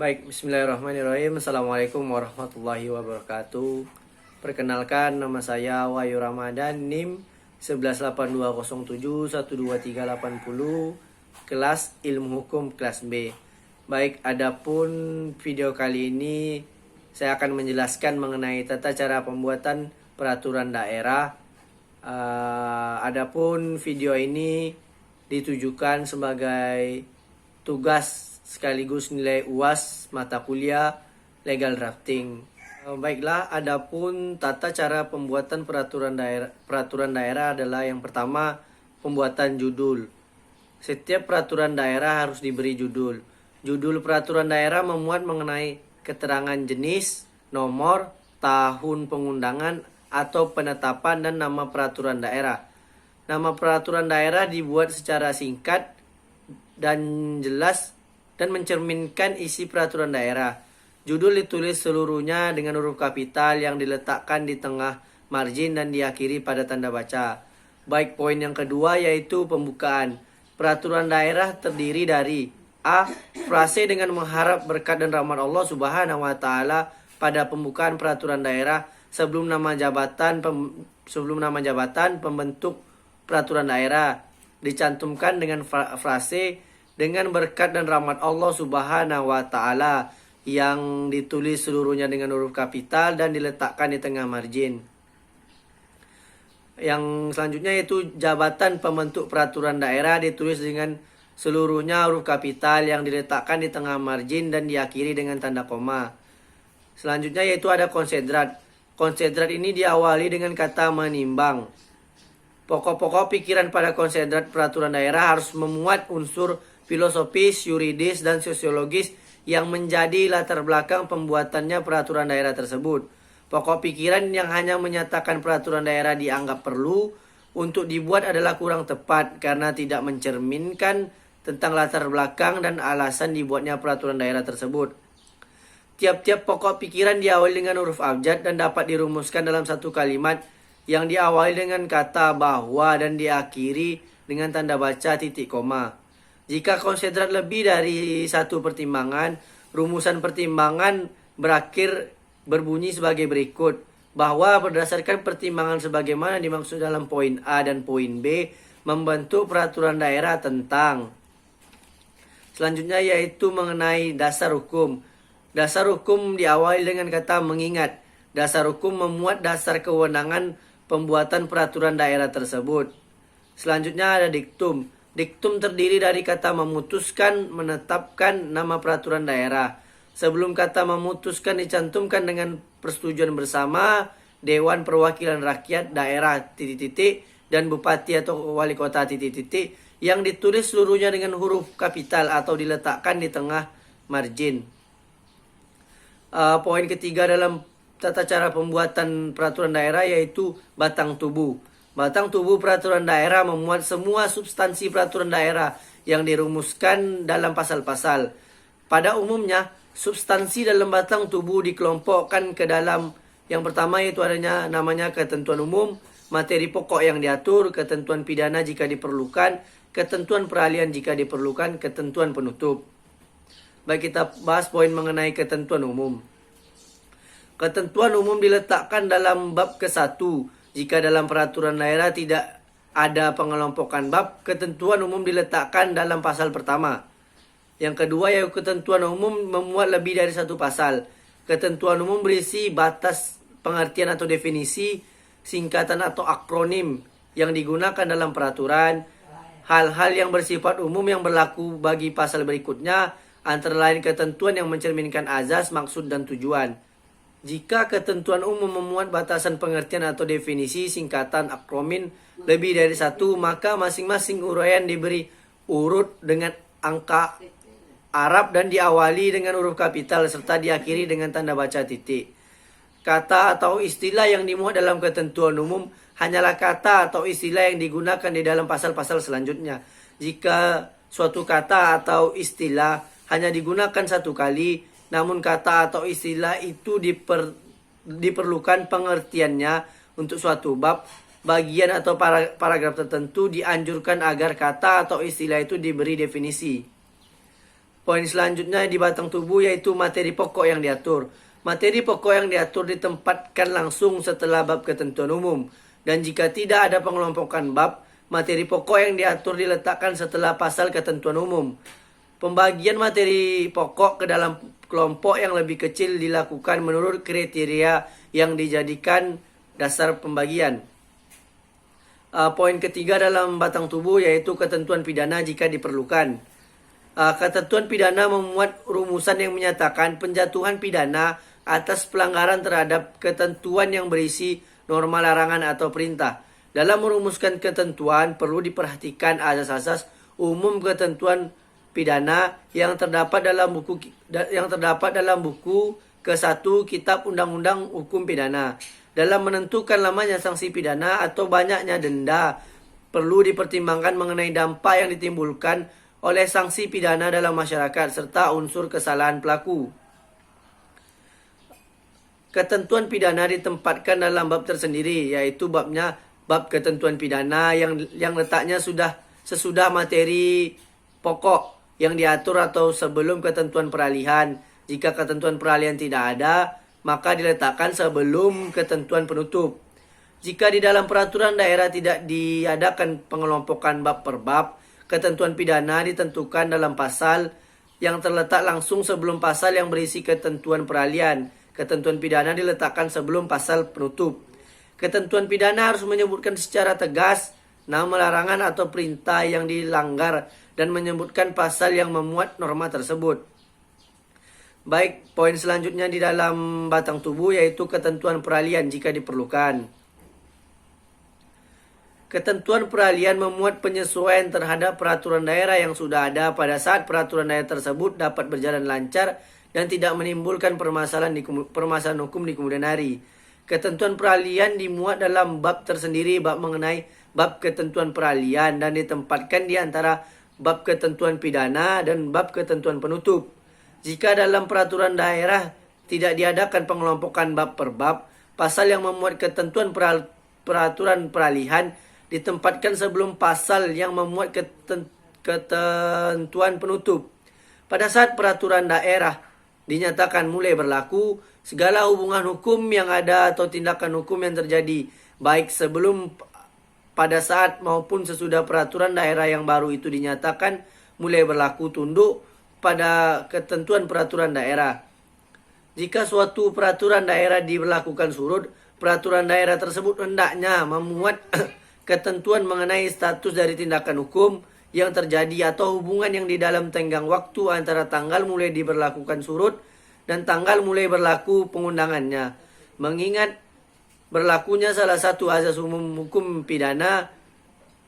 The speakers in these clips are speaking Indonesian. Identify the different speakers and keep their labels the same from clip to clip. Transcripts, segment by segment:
Speaker 1: Baik, bismillahirrahmanirrahim. Assalamualaikum warahmatullahi wabarakatuh. Perkenalkan, nama saya Wahyu Ramadan, NIM 18207123810, kelas Ilmu Hukum kelas B. Baik, adapun video kali ini saya akan menjelaskan mengenai tata cara pembuatan peraturan daerah. Adapun video ini ditujukan sebagai tugas sekaligus nilai UAS mata kuliah legal drafting. Baiklah, adapun tata cara pembuatan peraturan daerah adalah yang pertama, pembuatan judul. Setiap peraturan daerah harus diberi judul. Judul peraturan daerah memuat mengenai keterangan jenis, nomor, tahun pengundangan atau penetapan dan nama peraturan daerah. Nama peraturan daerah dibuat secara singkat dan jelas dan mencerminkan isi peraturan daerah. Judul ditulis seluruhnya dengan huruf kapital yang diletakkan di tengah margin dan diakhiri pada tanda baca. Baik, poin yang kedua yaitu pembukaan. Peraturan daerah terdiri dari A. Frase dengan mengharap berkat dan rahmat Allah Subhanahu wa taala pada pembukaan peraturan daerah sebelum nama jabatan pembentuk peraturan daerah dicantumkan dengan frase dengan berkat dan rahmat Allah Subhanahu wa taala yang ditulis seluruhnya dengan huruf kapital dan diletakkan di tengah margin. Yang selanjutnya yaitu jabatan pembentuk peraturan daerah ditulis dengan seluruhnya huruf kapital yang diletakkan di tengah margin dan diakhiri dengan tanda koma. Selanjutnya yaitu ada konsedrat. Konsedrat ini diawali dengan kata menimbang. Pokok-pokok pikiran pada konsedrat peraturan daerah harus memuat unsur filosofis, yuridis, dan sosiologis yang menjadi latar belakang pembuatannya peraturan daerah tersebut. Pokok pikiran yang hanya menyatakan peraturan daerah dianggap perlu untuk dibuat adalah kurang tepat karena tidak mencerminkan tentang latar belakang dan alasan dibuatnya peraturan daerah tersebut. Tiap-tiap pokok pikiran diawali dengan huruf abjad dan dapat dirumuskan dalam satu kalimat yang diawali dengan kata bahwa dan diakhiri dengan tanda baca titik koma. Jika konsedrat lebih dari satu pertimbangan, rumusan pertimbangan berakhir berbunyi sebagai berikut. Bahwa berdasarkan pertimbangan sebagaimana dimaksud dalam poin A dan poin B, membentuk peraturan daerah tentang. Selanjutnya yaitu mengenai dasar hukum. Dasar hukum diawali dengan kata mengingat. Dasar hukum memuat dasar kewenangan pembuatan peraturan daerah tersebut. Selanjutnya ada diktum. Diktum terdiri dari kata memutuskan, menetapkan nama peraturan daerah. Sebelum kata memutuskan dicantumkan dengan persetujuan bersama Dewan Perwakilan Rakyat Daerah titik-titik dan Bupati atau Wali Kota titik-titik yang ditulis seluruhnya dengan huruf kapital atau diletakkan di tengah margin. Poin ketiga dalam tata cara pembuatan peraturan daerah yaitu batang tubuh. Batang tubuh peraturan daerah memuat semua substansi peraturan daerah yang dirumuskan dalam pasal-pasal. Pada umumnya, substansi dalam batang tubuh dikelompokkan ke dalam yang pertama yaitu adanya namanya ketentuan umum, materi pokok yang diatur, ketentuan pidana jika diperlukan, ketentuan peralihan jika diperlukan, ketentuan penutup. Baik, kita bahas poin mengenai ketentuan umum. Ketentuan umum diletakkan dalam bab ke-1. Jika dalam peraturan daerah tidak ada pengelompokan bab, ketentuan umum diletakkan dalam pasal pertama. Yang kedua yaitu ketentuan umum memuat lebih dari satu pasal. Ketentuan umum berisi batas pengertian atau definisi, singkatan atau akronim yang digunakan dalam peraturan, hal-hal yang bersifat umum yang berlaku bagi pasal berikutnya, antara lain ketentuan yang mencerminkan azas, maksud, dan tujuan. Jika ketentuan umum memuat batasan pengertian atau definisi, singkatan, akronim lebih dari satu, maka masing-masing uraian diberi urut dengan angka Arab dan diawali dengan huruf kapital serta diakhiri dengan tanda baca titik. Kata atau istilah yang dimuat dalam ketentuan umum hanyalah kata atau istilah yang digunakan di dalam pasal-pasal selanjutnya. Jika suatu kata atau istilah hanya digunakan satu kali, namun kata atau istilah itu diperlukan pengertiannya untuk suatu bab, bagian atau paragraf tertentu, dianjurkan agar kata atau istilah itu diberi definisi. Poin selanjutnya di batang tubuh yaitu materi pokok yang diatur. Materi pokok yang diatur ditempatkan langsung setelah bab ketentuan umum. Dan jika tidak ada pengelompokan bab, materi pokok yang diatur diletakkan setelah pasal ketentuan umum. Pembagian materi pokok ke dalam kelompok yang lebih kecil dilakukan menurut kriteria yang dijadikan dasar pembagian. Poin ketiga dalam batang tubuh yaitu ketentuan pidana jika diperlukan. Ketentuan pidana memuat rumusan yang menyatakan penjatuhan pidana atas pelanggaran terhadap ketentuan yang berisi norma larangan atau perintah. Dalam merumuskan ketentuan perlu diperhatikan asas-asas umum ketentuan pidana yang terdapat dalam buku ke-1 Kitab Undang-Undang Hukum Pidana. Dalam menentukan lamanya sanksi pidana atau banyaknya denda, perlu dipertimbangkan mengenai dampak yang ditimbulkan oleh sanksi pidana dalam masyarakat serta unsur kesalahan pelaku. Ketentuan pidana ditempatkan dalam bab tersendiri, yaitu bab ketentuan pidana yang letaknya sesudah materi pokok yang diatur atau sebelum ketentuan peralihan. Jika ketentuan peralihan tidak ada, maka diletakkan sebelum ketentuan penutup. Jika di dalam peraturan daerah tidak diadakan pengelompokan bab per bab, ketentuan pidana ditentukan dalam pasal yang terletak langsung sebelum pasal yang berisi ketentuan peralihan. Ketentuan pidana diletakkan sebelum pasal penutup. Ketentuan pidana harus menyebutkan secara tegas nama larangan atau perintah yang dilanggar dan menyebutkan pasal yang memuat norma tersebut. Baik, poin selanjutnya di dalam batang tubuh yaitu ketentuan peralihan jika diperlukan. Ketentuan peralihan memuat penyesuaian terhadap peraturan daerah yang sudah ada pada saat peraturan daerah tersebut dapat berjalan lancar dan tidak menimbulkan permasalahan hukum di kemudian hari. Ketentuan peralihan dimuat dalam bab tersendiri, bab mengenai bab ketentuan peralihan, dan ditempatkan di antara bab ketentuan pidana dan bab ketentuan penutup. Jika dalam peraturan daerah tidak diadakan pengelompokan bab per bab, pasal yang memuat ketentuan peraturan peralihan ditempatkan sebelum pasal yang memuat ketentuan penutup. Pada saat peraturan daerah dinyatakan mulai berlaku, segala hubungan hukum yang ada atau tindakan hukum yang terjadi, baik sebelum, pada saat maupun sesudah peraturan daerah yang baru itu dinyatakan mulai berlaku, tunduk pada ketentuan peraturan daerah. Jika suatu peraturan daerah diberlakukan surut, peraturan daerah tersebut hendaknya memuat ketentuan mengenai status dari tindakan hukum yang terjadi atau hubungan yang di dalam tenggang waktu antara tanggal mulai diberlakukan surut dan tanggal mulai berlaku pengundangannya. Mengingat berlakunya salah satu asas umum hukum pidana,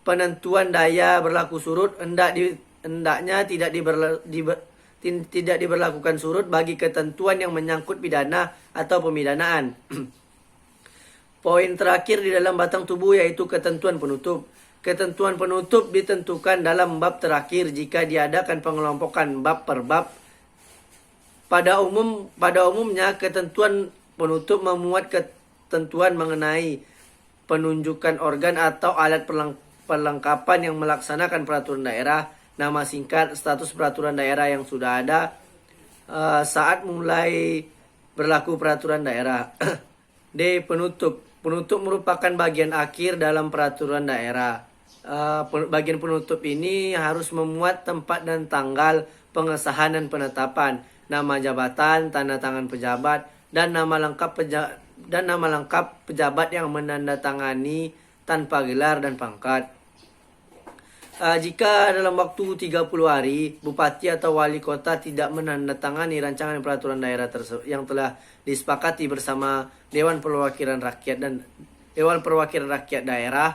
Speaker 1: penentuan daya berlaku surut hendaknya tidak diberlakukan surut bagi ketentuan yang menyangkut pidana atau pemidanaan. Poin terakhir di dalam batang tubuh yaitu ketentuan penutup. Ketentuan penutup ditentukan dalam bab terakhir jika diadakan pengelompokan bab per bab. Pada umumnya ketentuan penutup memuat ketentuan mengenai penunjukan organ atau alat perlengkapan yang melaksanakan peraturan daerah, nama singkat, status peraturan daerah yang sudah ada saat mulai berlaku peraturan daerah. D. Penutup. Penutup merupakan bagian akhir dalam peraturan daerah. Bagian penutup ini harus memuat tempat dan tanggal pengesahan dan penetapan, nama jabatan, tanda tangan pejabat, dan nama lengkap pejabat yang menandatangani tanpa gelar dan pangkat. Jika dalam waktu 30 hari bupati atau wali kota tidak menandatangani rancangan peraturan daerah yang telah disepakati bersama Dewan Perwakilan Rakyat daerah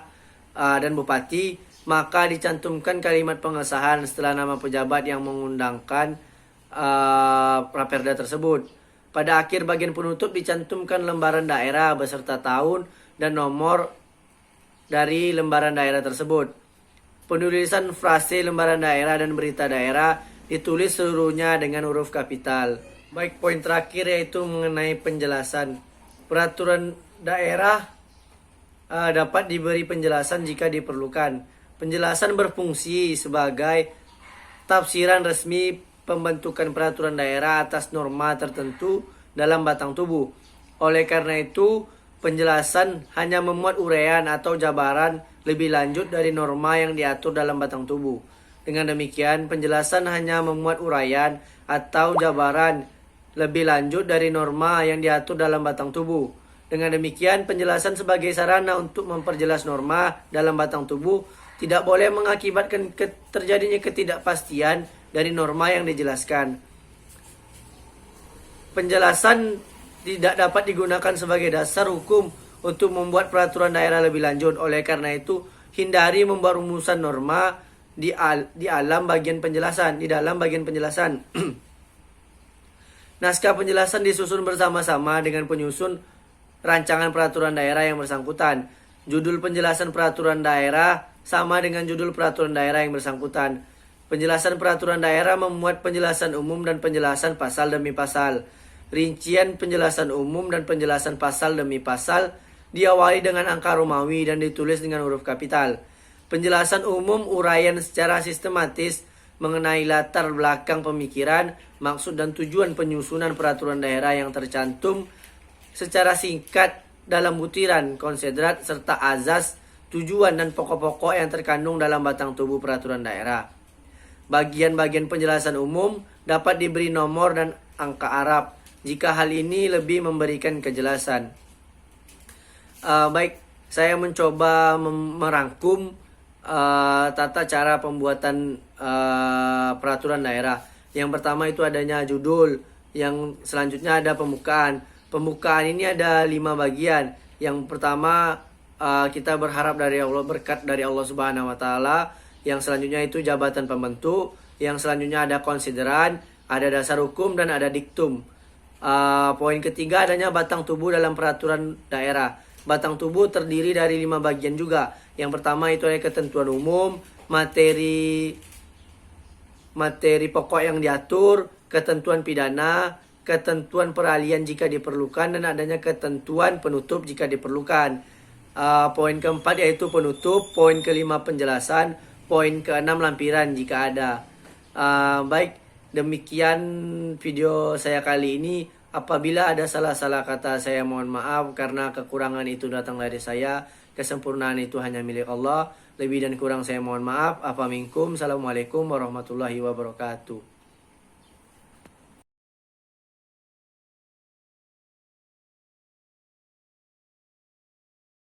Speaker 1: dan bupati, maka dicantumkan kalimat pengesahan setelah nama pejabat yang mengundangkan raperda tersebut. Pada akhir bagian penutup dicantumkan lembaran daerah beserta tahun dan nomor dari lembaran daerah tersebut. Penulisan frase lembaran daerah dan berita daerah ditulis seluruhnya dengan huruf kapital. Baik, poin terakhir yaitu mengenai penjelasan. Peraturan daerah dapat diberi penjelasan jika diperlukan. Penjelasan berfungsi sebagai tafsiran resmi pembentukan peraturan daerah atas norma tertentu dalam batang tubuh. Oleh karena itu, penjelasan hanya memuat uraian atau jabaran lebih lanjut dari norma yang diatur dalam batang tubuh. Dengan demikian, penjelasan hanya memuat uraian atau jabaran lebih lanjut dari norma yang diatur dalam batang tubuh. Dengan demikian, penjelasan sebagai sarana untuk memperjelas norma dalam batang tubuh tidak boleh mengakibatkan terjadinya ketidakpastian dari norma yang dijelaskan. Penjelasan tidak dapat digunakan sebagai dasar hukum untuk membuat peraturan daerah lebih lanjut. Oleh karena itu, hindari membuat rumusan norma di dalam bagian penjelasan. Naskah penjelasan disusun bersama-sama dengan penyusun rancangan peraturan daerah yang bersangkutan. Judul penjelasan peraturan daerah sama dengan judul peraturan daerah yang bersangkutan. Penjelasan peraturan daerah memuat penjelasan umum dan penjelasan pasal demi pasal. Rincian penjelasan umum dan penjelasan pasal demi pasal diawali dengan angka Romawi dan ditulis dengan huruf kapital. Penjelasan umum uraian secara sistematis mengenai latar belakang pemikiran, maksud dan tujuan penyusunan peraturan daerah yang tercantum secara singkat dalam butiran, konsedrat, serta azas, tujuan dan pokok-pokok yang terkandung dalam batang tubuh peraturan daerah. Bagian-bagian penjelasan umum dapat diberi nomor dan angka Arab jika hal ini lebih memberikan kejelasan. Baik, saya mencoba merangkum tata cara pembuatan peraturan daerah. Yang pertama itu adanya judul, yang selanjutnya ada pembukaan. Pembukaan ini ada 5 bagian. Yang pertama kita berharap dari Allah, berkat dari Allah Subhanahu wa taala. Yang selanjutnya itu jabatan pembentuk. Yang selanjutnya ada konsideran, ada dasar hukum dan ada diktum. Poin ketiga adanya batang tubuh dalam peraturan daerah. Batang tubuh terdiri dari 5 bagian juga. Yang pertama itu ada ketentuan umum, materi pokok yang diatur, ketentuan pidana, ketentuan peralihan jika diperlukan, dan adanya ketentuan penutup jika diperlukan. Poin keempat yaitu penutup, poin kelima penjelasan, poin keenam lampiran jika ada. Baik, demikian video saya kali ini. Apabila ada salah-salah kata, saya mohon maaf karena kekurangan itu datang dari saya. Kesempurnaan itu hanya milik Allah. Lebih dan kurang saya mohon maaf. Afa minkum. Assalamualaikum warahmatullahi wabarakatuh.